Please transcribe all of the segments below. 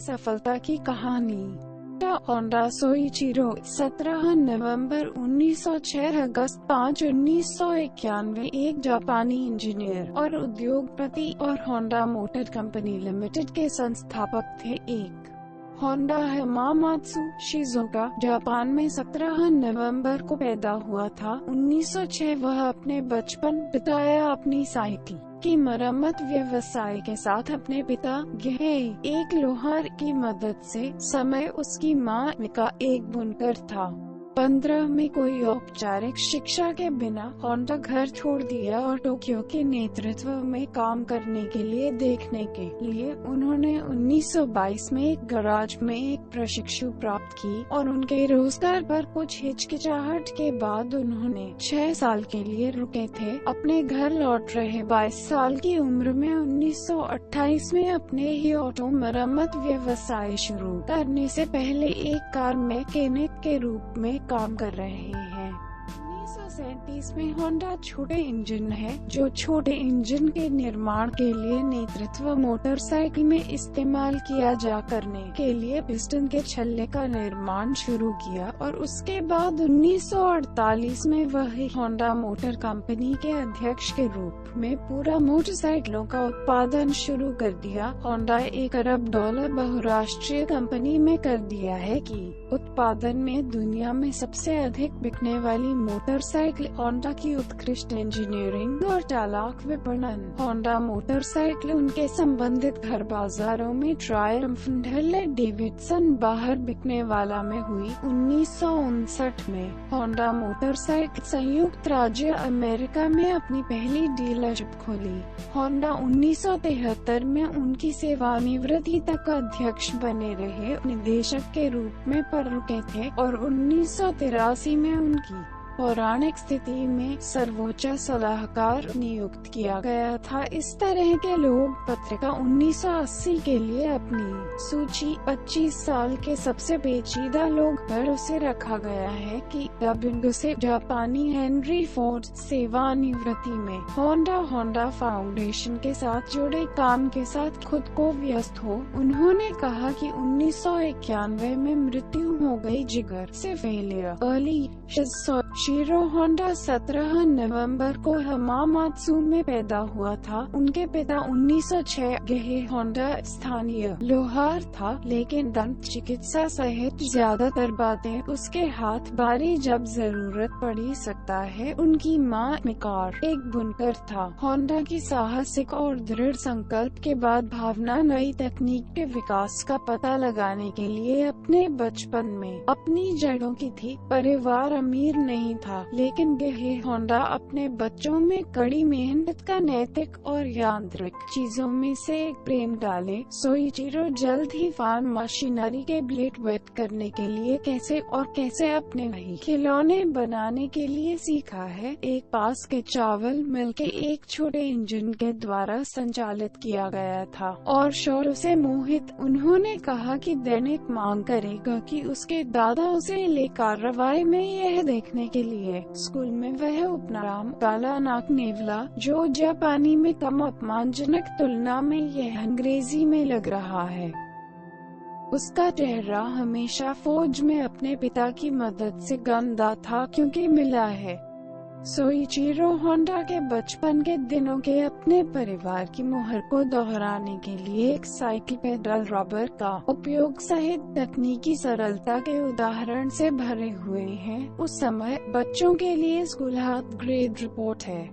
सफलता की कहानी। होंडा सोइचिरो 17 नवंबर 1906 अगस्त 5 1991 एक जापानी इंजीनियर और उद्योगपति और होंडा मोटर कंपनी लिमिटेड के संस्थापक थे। एक होंडा हमामात्सु शिजुओका जापान में 17 नवंबर को पैदा हुआ था। 1906 वह अपने बचपन बिताया अपनी साइकिल की मरम्मत व्यवसाय के साथ अपने पिता गेहे एक लोहार की मदद से। समय उसकी मां मिका एक बुनकर था। 15 में कोई औपचारिक शिक्षा के बिना होंडा घर छोड़ दिया और टोक्यो के नेतृत्व में काम करने के लिए देखने के लिए उन्होंने 1922 में एक गैराज में एक प्रशिक्षु प्राप्त की और उनके रोजगार पर कुछ हिचकिचाहट के बाद उन्होंने 6 साल के लिए रुके थे। अपने घर लौट रहे 22 साल की उम्र में 1928 में अपने ही ऑटो मरम्मत व्यवसाय शुरू करने से पहले एक कार मैकेनिक के रूप में काम कर रहे हैं। 1937 में होंडा छोटे इंजन है जो छोटे इंजन के निर्माण के लिए नेतृत्व मोटरसाइकिल में इस्तेमाल किया जा करने के लिए पिस्टन के छल्ले का निर्माण शुरू किया और उसके बाद 1948 में वह होंडा मोटर कंपनी के अध्यक्ष के रूप में पूरा मोटरसाइकिलों का उत्पादन शुरू कर दिया। होंडा $1 अरब बहुराष्ट्रीय कंपनी में कर दिया है कि उत्पादन में दुनिया में सबसे अधिक बिकने वाली मोटरसाइकिल। होंडा की उत्कृष्ट इंजीनियरिंग और चालाक विपणन। होंडा मोटरसाइकिल उनके संबंधित घर बाजारों में ट्रायम्फ हार्ले डेविडसन बाहर बिकने वाला में हुई। 1959 में होंडा मोटरसाइकिल संयुक्त राज्य अमेरिका में अपनी पहली डीलरशिप खोली। होंडा 1973 में उनकी सेवानिवृत्ति तक अध्यक्ष बने रहे, निदेशक के रूप में पर रुके थे और 1983 में उनकी पौराणिक स्थिति में सर्वोच्च सलाहकार नियुक्त किया गया था। इस तरह के लोग पत्रिका 1980 के लिए अपनी सूची 25 साल के सबसे पेचीदा लोग पर उसे रखा गया है कि तब से जापानी हेनरी फोर्ड सेवानिवृत्ति में होंडा फाउंडेशन के साथ जुड़े काम के साथ खुद को व्यस्त हो। उन्होंने कहा कि 1991 में मृत्यु हो गई जिगर से फेलियर अर्ली शिरो होंडा 17 नवंबर को हमामात्सु में पैदा हुआ था। उनके पिता 1906 गेहे होंडा स्थानीय लोहार था, लेकिन दंत चिकित्सा सहित ज्यादातर बातें उसके हाथ बारी जब जरूरत पड़ी सकता है। उनकी मां मिकार एक बुनकर था। होंडा की साहसिक और दृढ़ संकल्प के बाद भावना नई तकनीक के विकास का पता लगाने के लिए अपने बचपन में अपनी जड़ों की थी। परिवार अमीर नहीं था, लेकिन गेहे होंडा अपने बच्चों में कड़ी मेहनत का नैतिक और यांत्रिक चीजों में से एक प्रेम डाले। सोइचिरो जल्द ही फार्म मशीनरी के ब्लेड वेट करने के लिए कैसे अपने वही खिलौने बनाने के लिए सीखा है। एक पास के चावल मिल के एक छोटे इंजन के द्वारा संचालित किया गया था और शोर से मोहित उन्होंने कहा कि दैनिक मांग करेगा कि उसके दादा उसे ले कार्रवाई में यह देखने के लिए स्कूल में वह उपनाम काला नाक नेवला, जो जापानी में कम अपमानजनक तुलना में यह अंग्रेजी में लग रहा है। उसका चेहरा हमेशा फौज में अपने पिता की मदद से गंदा था क्योंकि मिला है। सोइचिरो होंडा के बचपन के दिनों के अपने परिवार की मुहर को दोहराने के लिए एक साइकिल पेडल रबर का उपयोग सहित तकनीकी सरलता के उदाहरण से भरे हुए हैं। उस समय बच्चों के लिए स्कूल हाथ ग्रेड रिपोर्ट है,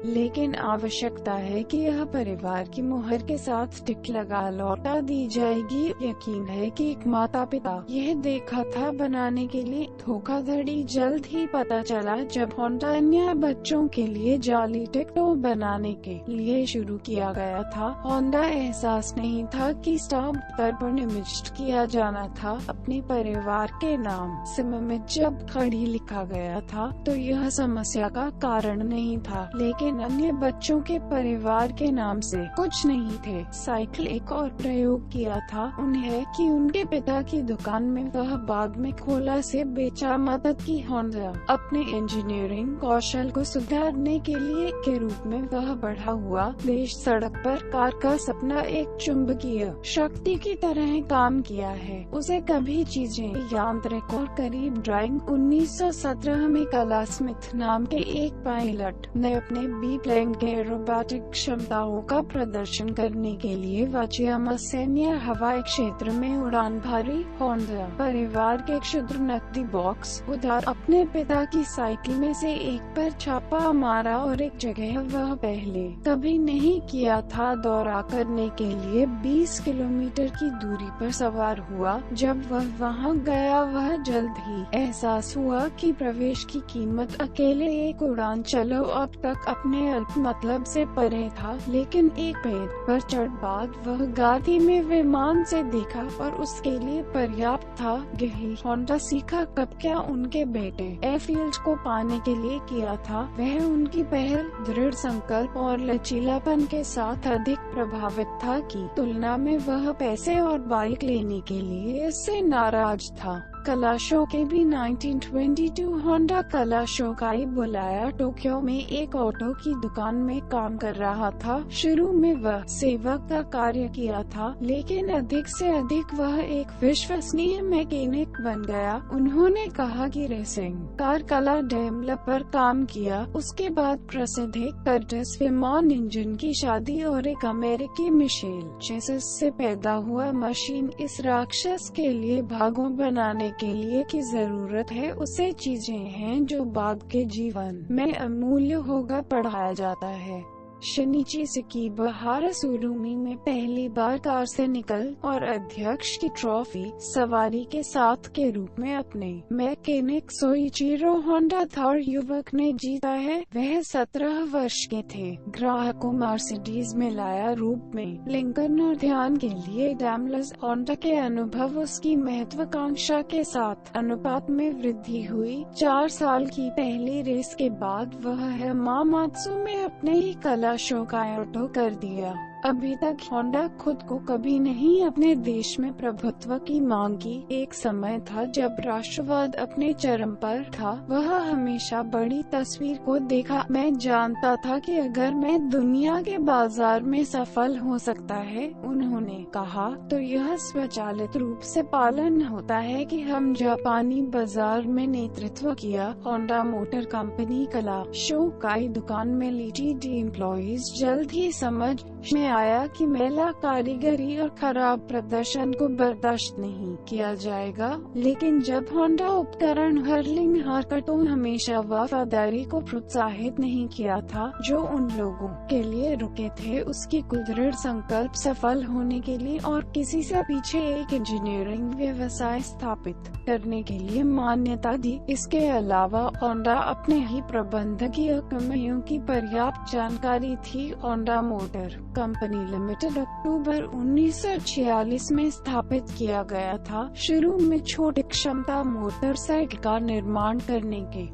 लेकिन आवश्यकता है कि यह परिवार की मुहर के साथ टिक लगा लौटा दी जाएगी। यकीन है कि एक माता पिता यह देखा था बनाने के लिए। धोखाधड़ी जल्द ही पता चला जब होंडा अन्य बच्चों के लिए जाली टिकटों बनाने के लिए शुरू किया गया था। होंडा एहसास नहीं था कि स्टाम्प पर निविष्ट किया जाना था। अपने परिवार के नाम सिम में जब खड़ी लिखा गया था तो यह समस्या का कारण नहीं था, लेकिन लेकिन अन्य बच्चों के परिवार के नाम से कुछ नहीं थे। साइकिल एक और प्रयोग किया था उन्हें कि उनके पिता की दुकान में वह बाद में खोला से बेचा। मदद की होंडा अपने इंजीनियरिंग कौशल को सुधारने के लिए के रूप में वह बढ़ा हुआ देश सड़क पर कार का सपना एक चुंबकीय शक्ति की तरह काम किया है। उसे कभी चीजें यांत्रिक और करीब ड्राइंग 1917 में कला स्मिथ नाम के एक पायलट ने अपने बी-प्लेन के एरोबैटिक क्षमताओं का प्रदर्शन करने के लिए वाचियामा सैन्य हवाई क्षेत्र में उड़ान भरी। होंडा परिवार के क्षुद्र नकदी बॉक्स उधार अपने पिता की साइकिल में से एक पर छापा मारा और एक जगह वह पहले कभी नहीं किया था दौरा करने के लिए 20 किलोमीटर की दूरी पर सवार हुआ। जब वह वहां गया वह जल्द ही एहसास हुआ कि प्रवेश की कीमत अकेले एक उड़ान चलो अब तक अपने अल्प मतलब से परे था, लेकिन एक पेड़ पर चढ़ बाद वह गाड़ी में विमान से देखा और उसके लिए पर्याप्त था। यही होंडा सीखा कब क्या उनके बेटे एयरफील्ड को पाने के लिए किया था। वह उनकी पहल दृढ़ संकल्प और लचीलापन के साथ अधिक प्रभावित था की तुलना में वह पैसे और बाइक लेने के लिए इससे नाराज था। कला शो के भी 1922 होंडा कला शो का बुलाया। टोक्यो में एक ऑटो की दुकान में काम कर रहा था। शुरू में वह सेवक का कार्य किया था, लेकिन अधिक से अधिक वह एक विश्वसनीय मैकेनिक बन गया। उन्होंने कहा कि रेसिंग कार कला डेवलपर काम किया। उसके बाद प्रसिद्ध एक कर्टिस विमान इंजन की शादी और एक अमेरिकी मिशेल चेसिस से पैदा हुआ मशीन। इस राक्षस के लिए भागों बनाने के लिए की जरूरत है उसे चीजें हैं जो बाद के जीवन में अमूल्य होगा पढ़ाया जाता है। शनिची सुकीबहारा सुरुमी में पहली बार कार से निकल और अध्यक्ष की ट्रॉफी सवारी के साथ के रूप में अपने मैकेनिक सोइचिरो होंडा थॉर युवक ने जीता है। वह 17 वर्ष के थे। ग्राहक को मर्सिडीज में लाया रूप में लिंकन और ध्यान के लिए डैमलर होंडा के अनुभव उसकी महत्वाकांक्षा के साथ अनुपात में वृद्धि हुई। 4 साल की पहली रेस के बाद वह हमामात्सु में अपने ही कला शो का ऑटो कर दिया। अभी तक होंडा खुद को कभी नहीं अपने देश में प्रभुत्व की मांग की। एक समय था जब राष्ट्रवाद अपने चरम पर था। वह हमेशा बड़ी तस्वीर को देखा। मैं जानता था कि अगर मैं दुनिया के बाजार में सफल हो सकता है, उन्होंने कहा, तो यह स्वचालित रूप से पालन होता है कि हम जापानी बाजार में नेतृत्व किया। होंडा मोटर कंपनी कला शो का दुकान में लीटी एम्प्लॉइज जल्द ही समझ में आया कि महिला कारीगरी और खराब प्रदर्शन को बर्दाश्त नहीं किया जाएगा। लेकिन जब होंडा उपकरण हर्लिंग हरकतों हमेशा वफादारी को प्रोत्साहित नहीं किया था जो उन लोगों के लिए रुके थे, उसकी दृढ़ संकल्प सफल होने के लिए और किसी से पीछे एक इंजीनियरिंग व्यवसाय स्थापित करने के लिए मान्यता दी। इसके अलावा होंडा अपने ही प्रबंधकीय कमियों की पर्याप्त जानकारी थी। होंडा मोटर कंपनी लिमिटेड अक्टूबर 1946 में स्थापित किया गया था। शुरू में छोटी क्षमता मोटरसाइकिल का निर्माण करने के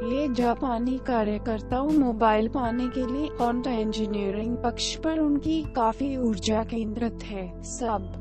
लिए जापानी कार्यकर्ताओं मोबाइल पाने के लिए होंडा इंजीनियरिंग पक्ष पर उनकी काफी ऊर्जा केंद्रित है। सब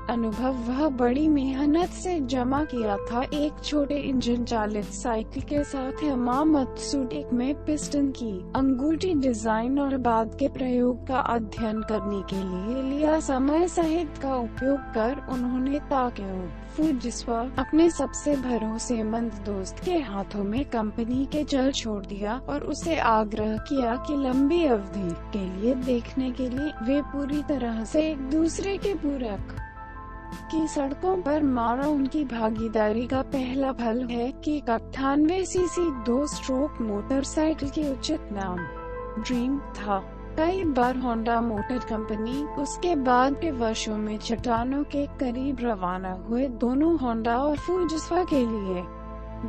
अनुभव वह बड़ी मेहनत से जमा किया था। एक छोटे इंजन चालित साइकिल के साथ हमामात्सु में पिस्टन की अंगूठी डिजाइन और बाद के प्रयोग का अध्ययन करने के लिए लिया। समय सहित का उपयोग कर उन्होंने ताकेओ फुजिसावा अपने सबसे भरोसेमंद दोस्त के हाथों में कंपनी के चल छोड़ दिया और उसे आग्रह किया कि लंबी अवधि के लिए देखने के लिए वे पूरी तरह से एक दूसरे के पूरक की सड़कों पर मारा। उनकी भागीदारी का पहला फल है कि 98 सीसी 2 स्ट्रोक मोटरसाइकिल की उचित नाम ड्रीम था। कई बार होंडा मोटर कंपनी उसके बाद के वर्षों में चट्टानों के करीब रवाना हुए। दोनों होंडा और फुजिसावा के लिए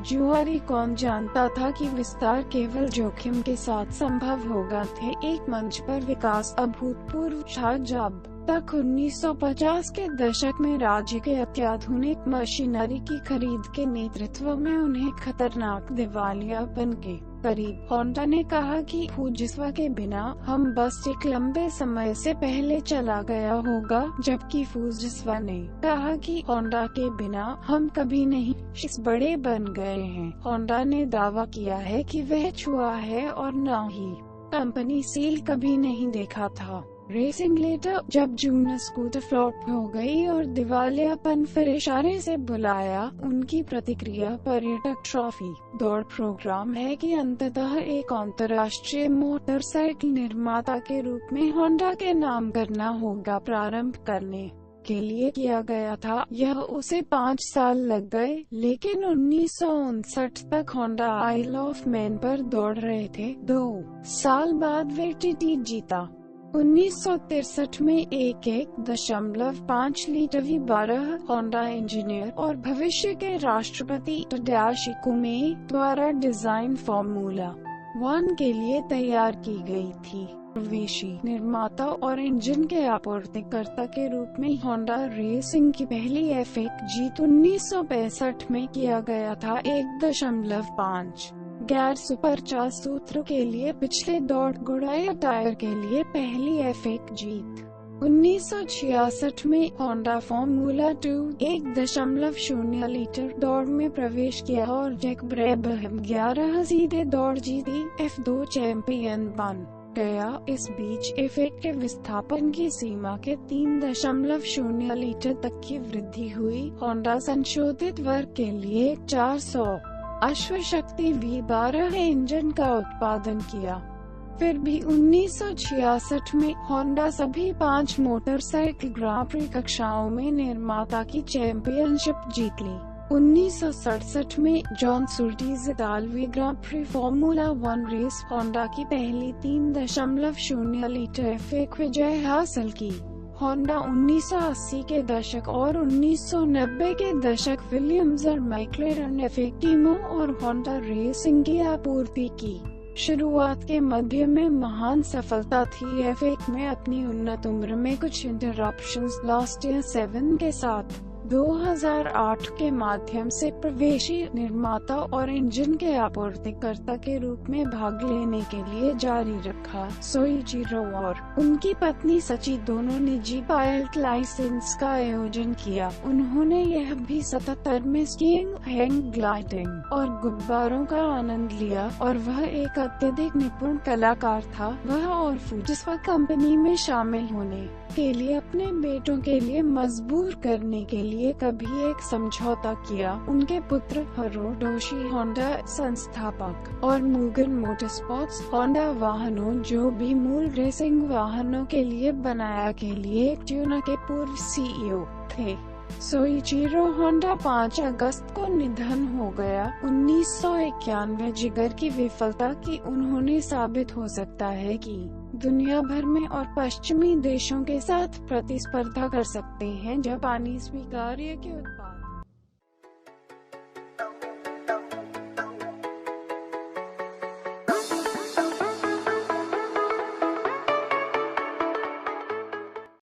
जुआरी कौन जानता था कि विस्तार केवल जोखिम के साथ संभव होगा थे। एक मंच पर विकास अभूतपूर्व था जब तक 1950 के दशक में राज्य के अत्याधुनिक मशीनरी की खरीद के नेतृत्व में उन्हें खतरनाक दिवालियापन के करीब। होंडा ने कहा कि फुजिस्वा के बिना हम बस एक लंबे समय से पहले चला गया होगा, जबकि फुजिस्वा ने कहा कि होंडा के बिना हम कभी नहीं इस बड़े बन गए हैं। होंडा ने दावा किया है कि वह छुआ है और न ही कंपनी सील कभी नहीं देखा था। रेसिंग लेटर जब जून स्कूटर फ्लॉप हो गई और दिवालियापन फिर इशारे से बुलाया, उनकी प्रतिक्रिया पर्यटक ट्रॉफी दौड़ प्रोग्राम है कि अंततः एक अंतर्राष्ट्रीय मोटरसाइकिल निर्माता के रूप में होंडा के नाम करना होगा। प्रारंभ करने के लिए किया गया था, यह उसे 5 साल लग गए, लेकिन 1959 तक होंडा आइल ऑफ मैन पर दौड़ रहे थे। 2 साल बाद वे टीटी जीता। 1963 में 1.5 लीटर V12 होंडा इंजीनियर और भविष्य के राष्ट्रपति टडाशी कोमे द्वारा डिजाइन फॉर्मूला 1 के लिए तैयार की गई थी। विदेशी निर्माता और इंजन के आपूर्तिकर्ता के रूप में होंडा रेसिंग की पहली F1 जीत 1965 में किया गया था। 1.5 गैर सुपरचार्ज सूत्र के लिए पिछले दौड़ गुड़ाया टायर के लिए पहली F1 जीत। 1966 में होंडा फॉर्मूला 2 1.0 लीटर दौड़ में प्रवेश किया और जैक ब्रेबहम 11 सीधे दौड़ जीती, F2 चैंपियन बन गया। इस बीच F1 के विस्थापन की सीमा के 3.0 लीटर तक की वृद्धि हुई। होंडा संशोधित वर्ग के लिए 400 अश्वशक्ति V12 इंजन का उत्पादन किया। फिर भी 1966 में होंडा सभी 5 मोटरसाइकिल ग्रां प्री कक्षाओं में निर्माता की चैंपियनशिप जीत ली। 1967 में जॉन सुर्टीज इतालवी ग्रां प्री फॉर्मूला 1 रेस होंडा की पहली 3.0 लीटर F1 विजय हासिल की। होंडा 1980 के दशक और 1990 के दशक विलियम्स और मैक्लेरन F1 टीमों और होंडा रेसिंग की आपूर्ति की। शुरुआत के मध्य में महान सफलता थी। F1 में अपनी उन्नत उम्र में कुछ इंटरप्शंस लास्ट ईयर 7 के साथ 2008 के माध्यम से प्रवेशी निर्माता और इंजन के आपूर्तिकर्ता के रूप में भाग लेने के लिए जारी रखा। सोइचिरो और उनकी पत्नी सची दोनों निजी पायलट लाइसेंस का आयोजन किया। उन्होंने यह भी 77 में स्कीइंग, हैंग ग्लाइडिंग और गुब्बारों का आनंद लिया और वह एक अत्यधिक निपुण कलाकार था। वह और फुजिस्वा कंपनी में शामिल होने के लिए अपने बेटों के लिए मजबूर करने के लिए कभी एक समझौता किया। उनके पुत्र हिरोशी होंडा संस्थापक और मुगन मोटरस्पोर्ट्स होंडा वाहनों जो भी मूल रेसिंग वाहनों के लिए बनाया के लिए ट्यूना के पूर्व CEO थे। सोइचिरो होंडा 5 अगस्त को निधन हो गया। 1991 जिगर की विफलता की उन्होंने साबित हो सकता है कि दुनिया भर में और पश्चिमी देशों के साथ प्रतिस्पर्धा कर सकते हैं जापानी स्वीकार्य के उत्पाद।